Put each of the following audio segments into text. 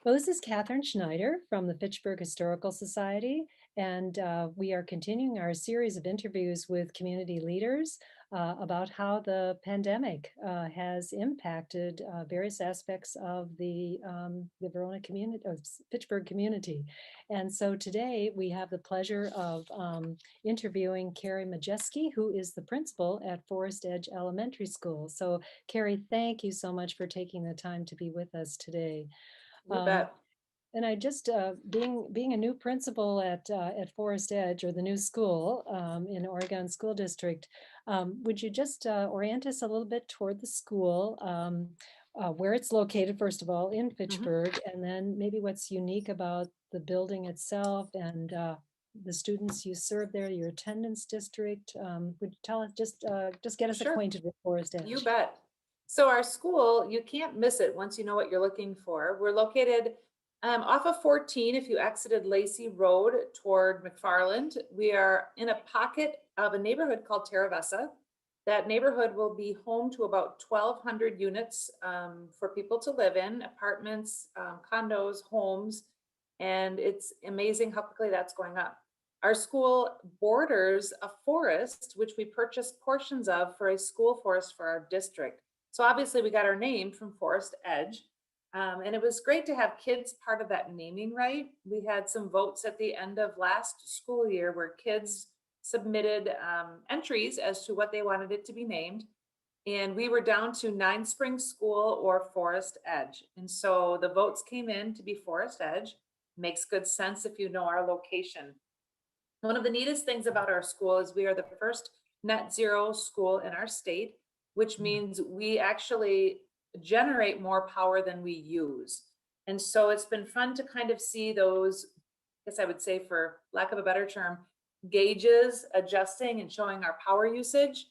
Well, this is Catherine Schneider from the Fitchburg Historical Society, and we are continuing our series of interviews with community leaders about how the pandemic has impacted various aspects of the Verona community, of Fitchburg community. And so today we have the pleasure of interviewing Kerri Modjeski, who is the principal at Forest Edge Elementary School. So Kerri, thank you so much for taking the time to be with us today. You Um, bet. and I just being a new principal at Forest Edge, or the new school in Oregon School District, would you just orient us a little bit toward the school, where it's located, first of all, in Mhm. Fitchburg, and then maybe what's unique about the building itself and the students you serve there, your attendance district. Would you tell us just get us Sure, acquainted with Forest you Edge? bet. So our school, you can't miss it once you know what you're looking for. We're located off of 14. If you exited Lacey Road toward McFarland, we are in a pocket of a neighborhood called Terravessa. That neighborhood will be home to about 1,200 units for people to live in, apartments, condos, homes, and it's amazing how quickly that's going up. Our school borders a forest, which we purchased portions of for a school forest for our district. So obviously, we got our name from Forest Edge. And it was great to have kids part of that naming right. We had some votes at the end of last school year where kids submitted entries as to what they wanted it to be named. And we were down to Nine Springs School or Forest Edge. And so the votes came in to be Forest Edge. Makes good sense if you know our location. One of the neatest things about our school is we are the first net zero school in our state, which means we actually generate more power than we use. And so it's been fun to kind of see those, I guess I would say, for lack of a better term, gauges adjusting and showing our power usage,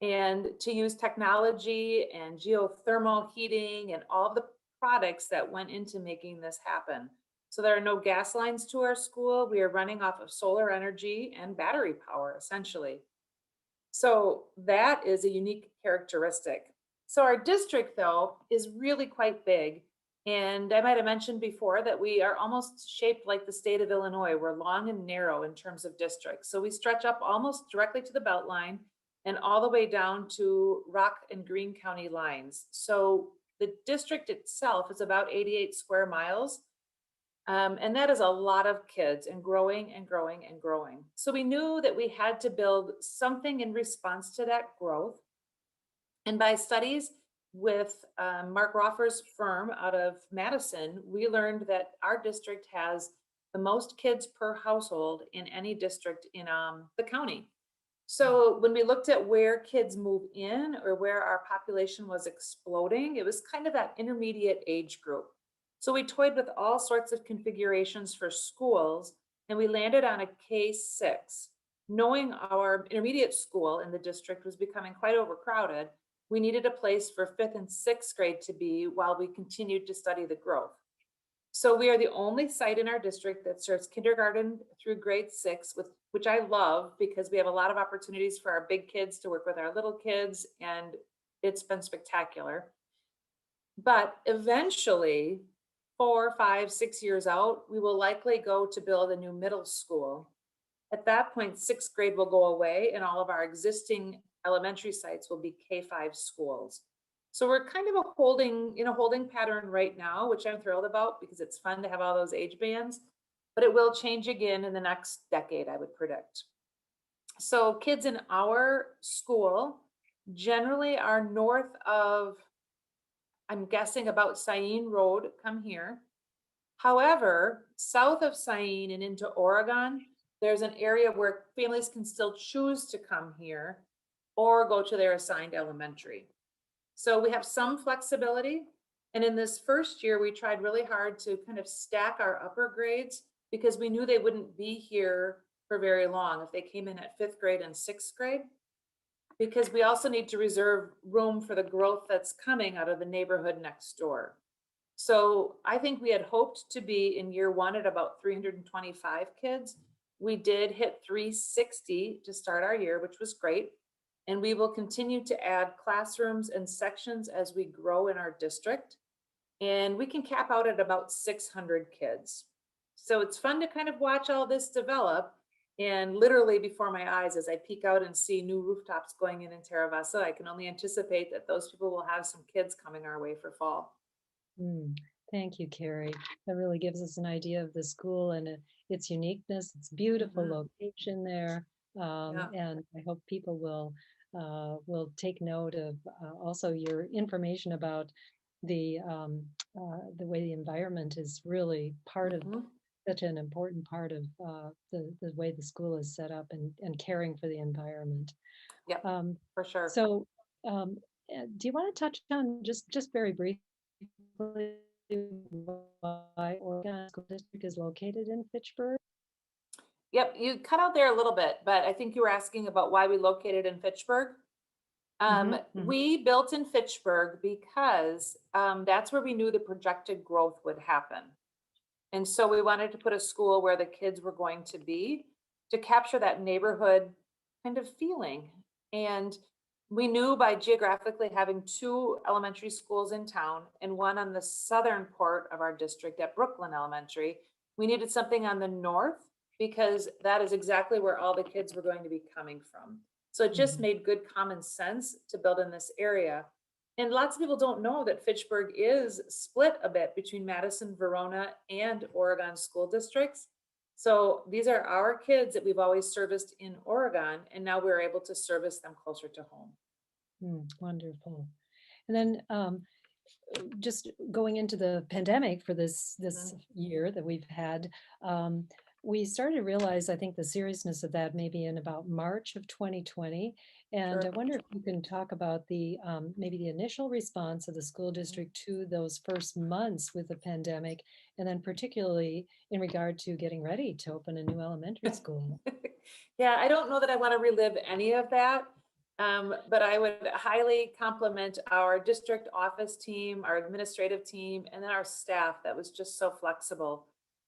and to use technology and geothermal heating and all of the products that went into making this happen. So there are no gas lines to our school. We are running off of solar energy and battery power, essentially. So that is a unique characteristic. So our district, though, is really quite big. And I might have mentioned before that we are almost shaped like the state of Illinois. We're long and narrow in terms of districts. So we stretch up almost directly to the belt line and all the way down to Rock and Greene County lines. So the district itself is about 88 square miles. And that is a lot of kids and growing and growing and growing. So we knew that we had to build something in response to that growth. And by studies with Mark Roffer's firm out of Madison, we learned that our district has the most kids per household in any district in the county. So when we looked at where kids move in or where our population was exploding, it was kind of that intermediate age group. So we toyed with all sorts of configurations for schools, and we landed on a K-6. Knowing our intermediate school in the district was becoming quite overcrowded, we needed a place for fifth and sixth grade to be while we continued to study the growth. So we are the only site in our district that serves kindergarten through grade 6, with which I love because we have a lot of opportunities for our big kids to work with our little kids, and it's been spectacular. But eventually, 4, 5, 6 years out, we will likely go to build a new middle school. At that point, sixth grade will go away, and all of our existing elementary sites will be K-5 schools. So we're kind of in a holding pattern right now, which I'm thrilled about because it's fun to have all those age bands, but it will change again in the next decade, I would predict. So kids in our school generally are north of, I'm guessing, about Sain Road, come here. However, south of Sain and into Oregon, there's an area where families can still choose to come here or go to their assigned elementary. So we have some flexibility. And in this first year, we tried really hard to kind of stack our upper grades because we knew they wouldn't be here for very long if they came in at fifth grade and sixth grade, because we also need to reserve room for the growth that's coming out of the neighborhood next door. So I think we had hoped to be in year one at about 325 kids. We did hit 360 to start our year, which was great. And we will continue to add classrooms and sections as we grow in our district. and we can cap out at about 600 kids. So it's fun to kind of watch all this develop. And literally before my eyes, as I peek out and see new rooftops going in Terravasa, I can only anticipate that those people will have some kids coming our way for fall. Mm, thank you, Kerri. That really gives us an idea of the school and its uniqueness, its beautiful Mhm. location there. Yeah. And I hope people will take note of also your information about the way the environment is really part of Mhm. such an important part of the way the school is set up and caring for the environment. Yep, Um, for sure. so, um, do you want to touch on just very briefly why Oregon School District is located in Fitchburg? Yep, you cut out there a little bit, but I think you were asking about why we located in Fitchburg. Hmm. Hmm. We built in Fitchburg because that's where we knew the projected growth would happen. And so we wanted to put a school where the kids were going to be to capture that neighborhood kind of feeling. And we knew by geographically having two elementary schools in town and one on the southern port of our district at Brooklyn Elementary, we needed something on the north because that is exactly where all the kids were going to be coming from. So it just Hmm. made good common sense to build in this area. And lots of people don't know that Fitchburg is split a bit between Madison, Verona, and Oregon school districts. So these are our kids that we've always serviced in Oregon, and now we're able to service them closer to home. Wonderful. And then just going into the pandemic for this Mhm. year that we've had, um, we started to realize, I think, the seriousness of that maybe in about March of 2020. And I Sure. wonder if you can talk about the maybe the initial response of the school Mhm. district to those first months with the pandemic, and then particularly in regard to getting ready to open a new elementary school. Yeah, I don't know that I want to relive any of that. But I would highly compliment our district office team, our administrative team, and then our staff that was just so flexible.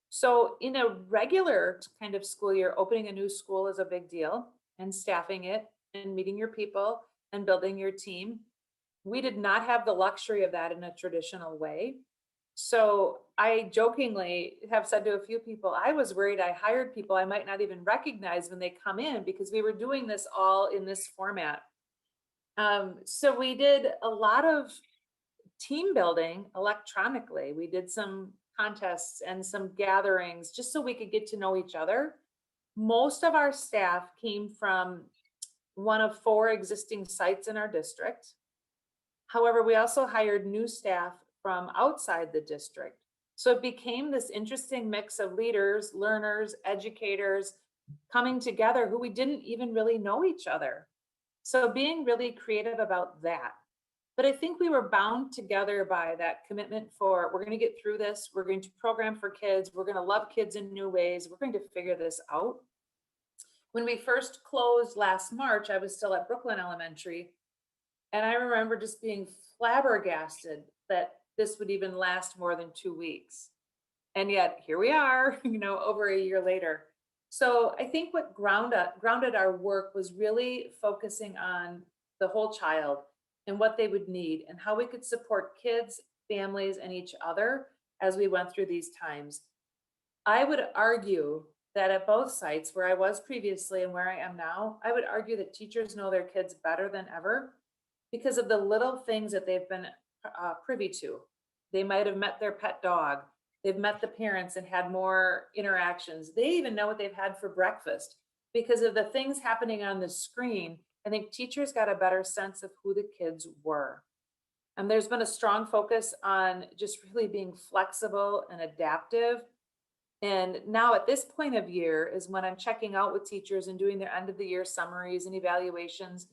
So, in a regular kind of school year, opening a new school is a big deal, and staffing it, and meeting your people, and building your team. We did not have the luxury of that in a traditional way. So I jokingly have said to a few people, I was worried I hired people I might not even recognize when they come in because we were doing this all in this format. So we did a lot of team building electronically. We did some contests and some gatherings just so we could get to know each other. Most of our staff came from one of four existing sites in our district. However, we also hired new staff from outside the district. So it became this interesting mix of leaders, learners, educators coming together who we didn't even really know each other. So being really creative about that. But I think we were bound together by that commitment for we're going to get through this. We're going to program for kids. We're going to love kids in new ways. We're going to figure this out. When we first closed last March, I was still at Brooklyn Elementary. And I remember just being flabbergasted that this would even last more than 2 weeks. And yet here we are, over a year later. So I think what grounded our work was really focusing on the whole child and what they would need and how we could support kids, families, and each other as we went through these times. I would argue that at both sites where I was previously and where I am now, I would argue that teachers know their kids better than ever because of the little things that they've been privy to. They might have met their pet dog. They've met the parents and had more interactions. They even know what they've had for breakfast because of the things happening on the screen. I think teachers got a better sense of who the kids were. And there's been a strong focus on just really being flexible and adaptive. And now at this point of year is when I'm checking out with teachers and doing their end of the year summaries and evaluations.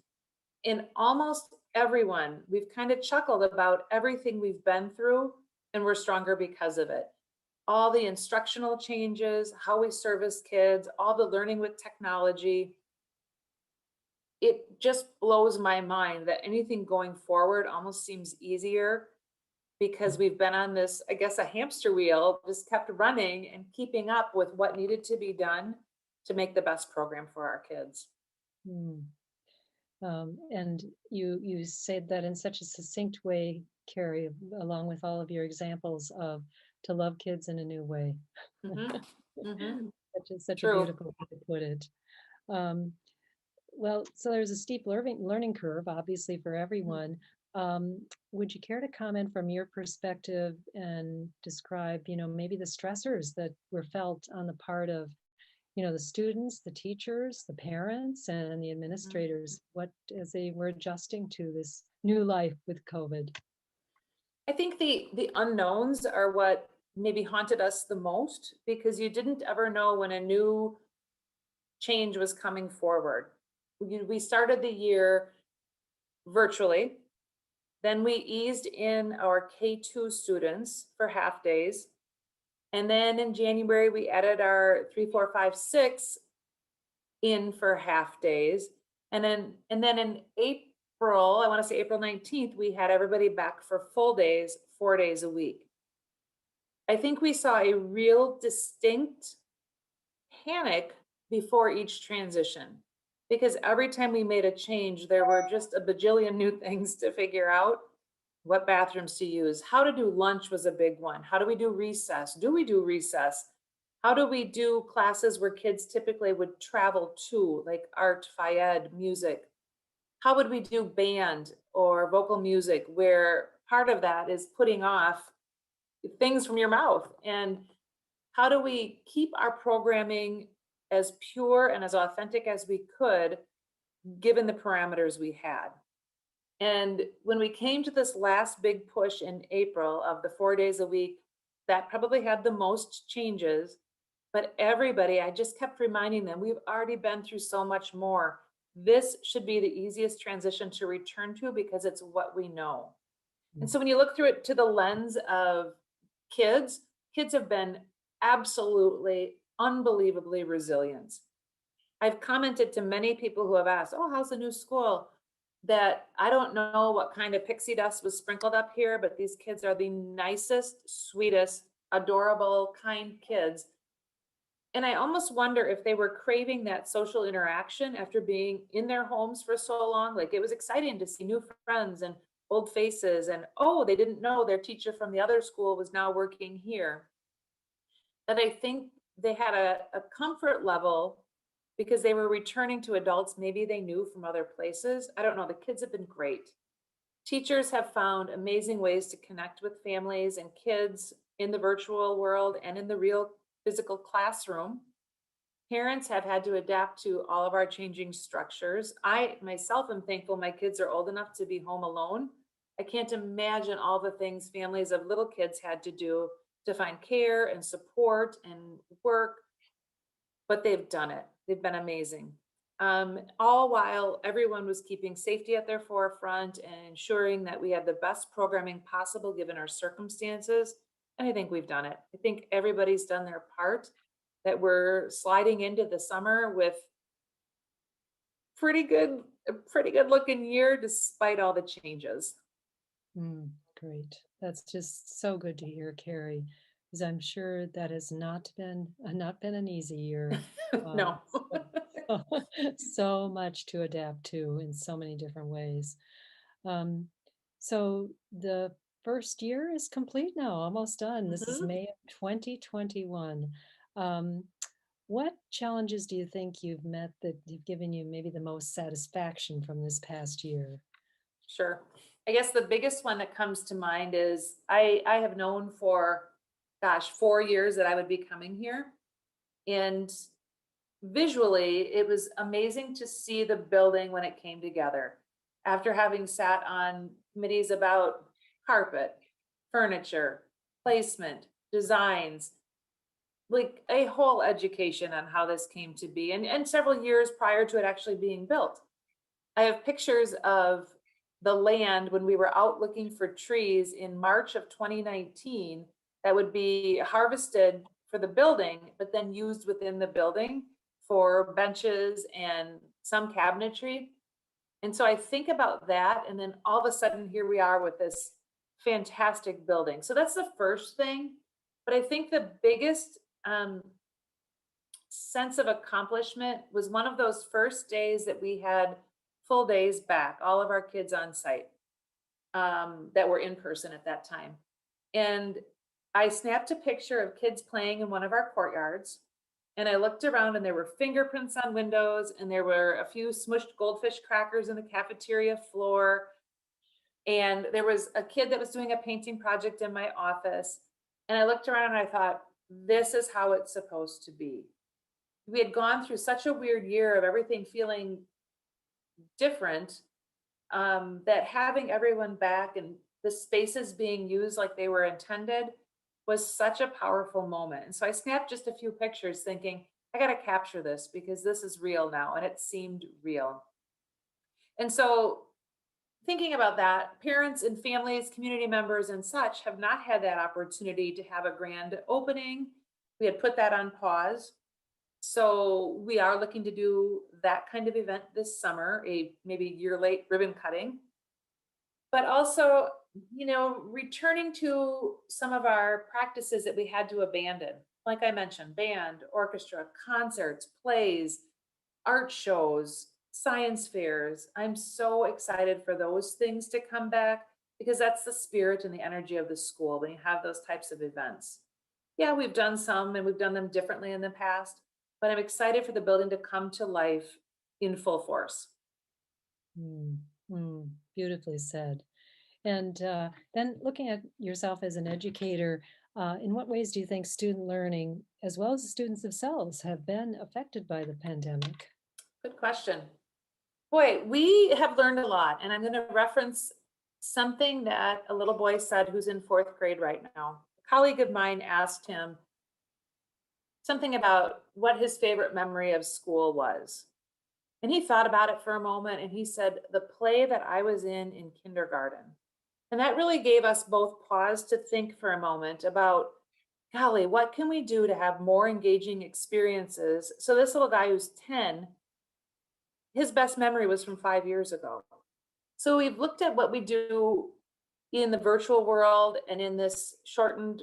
And almost everyone, we've kind of chuckled about everything we've been through, and we're stronger because of it. All the instructional changes, how we service kids, all the learning with technology. It just blows my mind that anything going forward almost seems easier because we've been on this, I guess, a hamster wheel, just kept running and keeping up with what needed to be done to make the best program for our kids. Hmm. And you said that in such a succinct way, Kerri, along with all of your examples of to love kids in a new way. Mhm. Mhm. Such a True. beautiful way to put it. Um, well, so there's a steep learning curve, obviously, for Mhm. everyone. Would you care to comment from your perspective and describe, maybe the stressors that were felt on the part of, the students, the teachers, the parents, and the Mhm. administrators, what as they were adjusting to this new life with COVID? I think the unknowns are what maybe haunted us the most because you didn't ever know when a new change was coming forward. We started the year virtually, then we eased in our K2 students for half days. And then in January, we added our 3, 4, 5, 6 in for half days. And then in April, I want to say April 19th, we had everybody back for full days, 4 days a week. I think we saw a real distinct panic before each transition because every time we made a change, there were just a bajillion new things to figure out. What bathrooms to use, how to do lunch was a big one. How do we do recess? Do we do recess? How do we do classes where kids typically would travel to, like art, FIED, music? How would we do band or vocal music, where part of that is putting off things from your mouth? And how do we keep our programming as pure and as authentic as we could, given the parameters we had? And when we came to this last big push in April of the 4 days a week, that probably had the most changes. But everybody, I just kept reminding them, we've already been through so much more. This should be the easiest transition to return to because it's what we know. And Mm. so when you look through it to the lens of kids, kids have been absolutely unbelievably resilient. I've commented to many people who have asked, "Oh, how's the new school?" That I don't know what kind of pixie dust was sprinkled up here, but these kids are the nicest, sweetest, adorable, kind kids. And I almost wonder if they were craving that social interaction after being in their homes for so long. Like it was exciting to see new friends and old faces. And oh, they didn't know their teacher from the other school was now working here. That I think they had a comfort level because they were returning to adults maybe they knew from other places. I don't know. The kids have been great. Teachers have found amazing ways to connect with families and kids in the virtual world and in the real physical classroom. Parents have had to adapt to all of our changing structures. I myself am thankful my kids are old enough to be home alone. I can't imagine all the things families of little kids had to do to find care and support and work, but they've done it. They've been amazing. All while everyone was keeping safety at their forefront and ensuring that we had the best programming possible given our circumstances. And I think we've done it. I think everybody's done their part, that we're sliding into the summer with a pretty good looking year despite all the changes. Mm, great. That's just so good to hear, Kerri, because I'm sure that has not been an easy year. No. So, so, so much to adapt to in so many different ways. Um, so the first year is complete now, almost done. This is Mhm. May of 2021. Um, what challenges do you think you've met that have given you maybe the most satisfaction from this past year? Sure. I guess the biggest one that comes to mind is I have known for, gosh, 4 years that I would be coming here. And visually, it was amazing to see the building when it came together. After having sat on committees about carpet, furniture, placement, designs, like a whole education on how this came to be, and several years prior to it actually being built. I have pictures of the land when we were out looking for trees in March of 2019 that would be harvested for the building, but then used within the building for benches and some cabinetry. And so I think about that, and then all of a sudden, here we are with this fantastic building. So that's the first thing. But I think the biggest sense of accomplishment was one of those first days that we had full days back, all of our kids on site. that were in person at that time. And I snapped a picture of kids playing in one of our courtyards. And I looked around and there were fingerprints on windows and there were a few smushed goldfish crackers in the cafeteria floor. And there was a kid that was doing a painting project in my office. And I looked around and I thought, this is how it's supposed to be. We had gone through such a weird year of everything feeling different, that having everyone back and the spaces being used like they were intended was such a powerful moment. And so I snapped just a few pictures thinking, I got to capture this because this is real now. And it seemed real. And so thinking about that, parents and families, community members, and such have not had that opportunity to have a grand opening. We had put that on pause. So we are looking to do that kind of event this summer, a maybe year late ribbon cutting, but also, returning to some of our practices that we had to abandon. Like I mentioned, band, orchestra, concerts, plays, art shows, science fairs. I'm so excited for those things to come back because that's the spirit and the energy of the school when you have those types of events. Yeah, we've done some and we've done them differently in the past, but I'm excited for the building to come to life in full force. Mm, beautifully said. And then looking at yourself as an educator, in what ways do you think student learning, as well as the students themselves, have been affected by the pandemic? Good question. Boy, we have learned a lot, and I'm going to reference something that a little boy said who's in fourth grade right now. A colleague of mine asked him something about what his favorite memory of school was. And he thought about it for a moment and he said, the play that I was in kindergarten. And that really gave us both pause to think for a moment about, golly, what can we do to have more engaging experiences? So, this little guy who's 10, his best memory was from 5 years ago. So, we've looked at what we do in the virtual world and in this shortened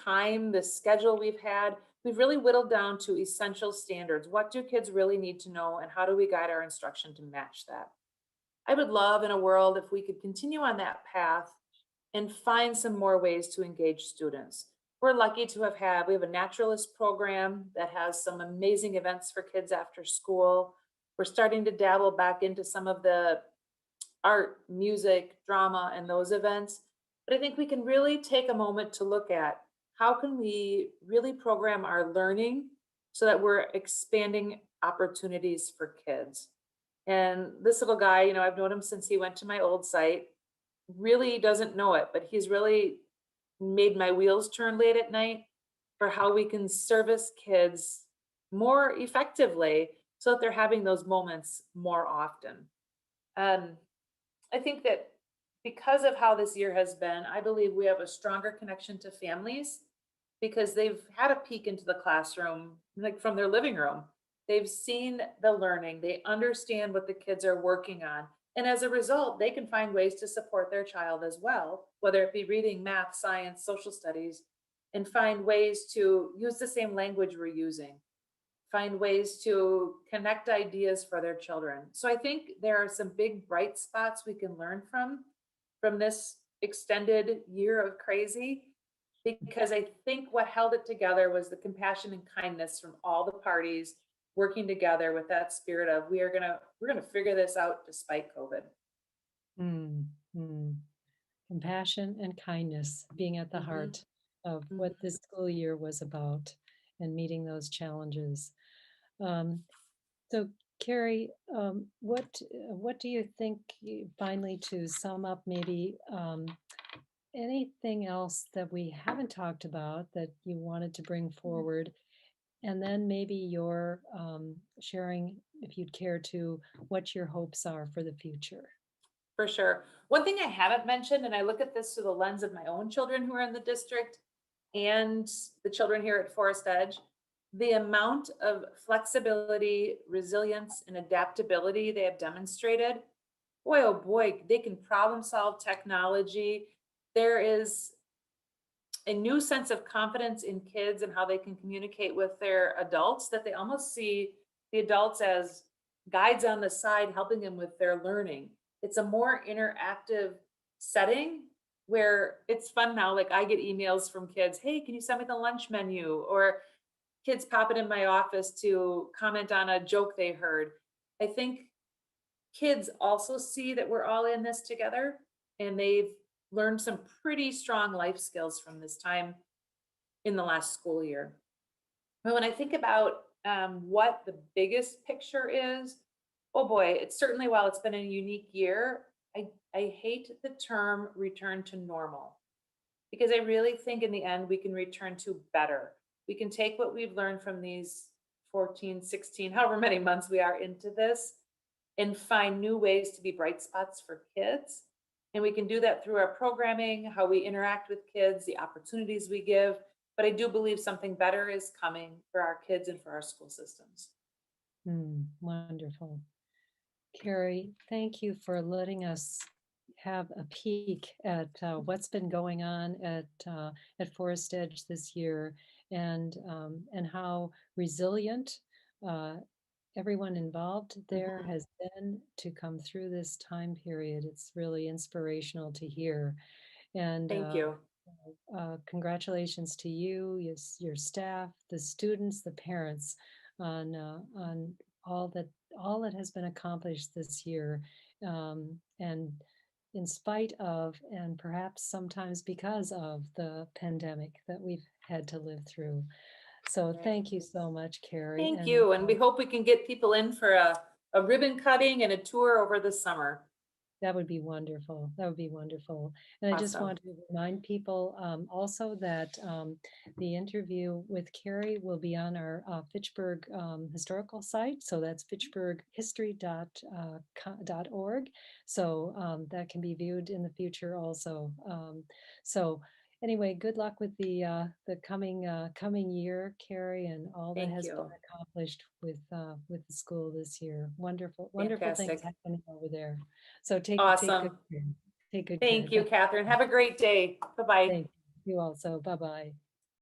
time, the schedule we've had, we've really whittled down to essential standards. What do kids really need to know, and how do we guide our instruction to match that? I would love in a world if we could continue on that path and find some more ways to engage students. We're lucky to we have a naturalist program that has some amazing events for kids after school. We're starting to dabble back into some of the art, music, drama, and those events. But I think we can really take a moment to look at how can we really program our learning so that we're expanding opportunities for kids. And this little guy, I've known him since he went to my old site, really doesn't know it, but he's really made my wheels turn late at night for how we can service kids more effectively so that they're having those moments more often. Um, I think that because of how this year has been, I believe we have a stronger connection to families because they've had a peek into the classroom, like from their living room. They've seen the learning, they understand what the kids are working on. And as a result, they can find ways to support their child as well, whether it be reading, math, science, social studies, and find ways to use the same language we're using, find ways to connect ideas for their children. So I think there are some big bright spots we can learn from this extended year of crazy, because I think what held it together was the compassion and kindness from all the parties working together with that spirit of we're gonna figure this out despite COVID. Mm, mm. Compassion and kindness being at the Mhm, heart of what mhm. this school year was about and meeting those challenges. Um, so, Kerri, what do you think, finally, to sum up, maybe anything else that we haven't talked about that you wanted to bring forward? And then maybe your sharing, if you'd care to, what your hopes are for the future. For sure. One thing I haven't mentioned, and I look at this through the lens of my own children who are in the district and the children here at Forest Edge, the amount of flexibility, resilience, and adaptability they have demonstrated. Boy, oh boy, they can problem solve technology. There is a new sense of confidence in kids and how they can communicate with their adults, that they almost see the adults as guides on the side helping them with their learning. It's a more interactive setting where it's fun now. Like I get emails from kids, hey, can you send me the lunch menu? Or kids popping in my office to comment on a joke they heard. I think kids also see that we're all in this together and they've learned some pretty strong life skills from this time in the last school year. But when I think about what the biggest picture is, oh boy, it's certainly while it's been a unique year, I hate the term return to normal because I really think in the end we can return to better. We can take what we've learned from these 14, 16, however many months we are into this, and find new ways to be bright spots for kids. And we can do that through our programming, how we interact with kids, the opportunities we give. But I do believe something better is coming for our kids and for our school systems. Wonderful. Kerri, thank you for letting us have a peek at what's been going on at Forest Edge this year, and how resilient uh, everyone involved there Mhm. has been to come through this time period. It's really inspirational to hear. And Thank you. congratulations to you, your staff, the students, the parents on all that has been accomplished this year. And in spite of, and perhaps sometimes because of the pandemic that we've had to live through. So Right. thank you so much, Kerri. Thank And you. And we hope we can get people in for a ribbon cutting and a tour over the summer. that would be wonderful. That would be wonderful. And I just Awesome. want to remind people also that the interview with Kerri will be on our Fitchburg historical site. So that's fitchburghistory.org. So that can be viewed in the future also. So anyway, good luck with the coming year, Kerri, and all that Thank has been you. accomplished with the school this year. Wonderful, wonderful things Fantastic. happening over there. So take good Awesome. care. Take good care. Thank you, Catherine. Have a great day. Bye bye. Thank you also. Bye-bye.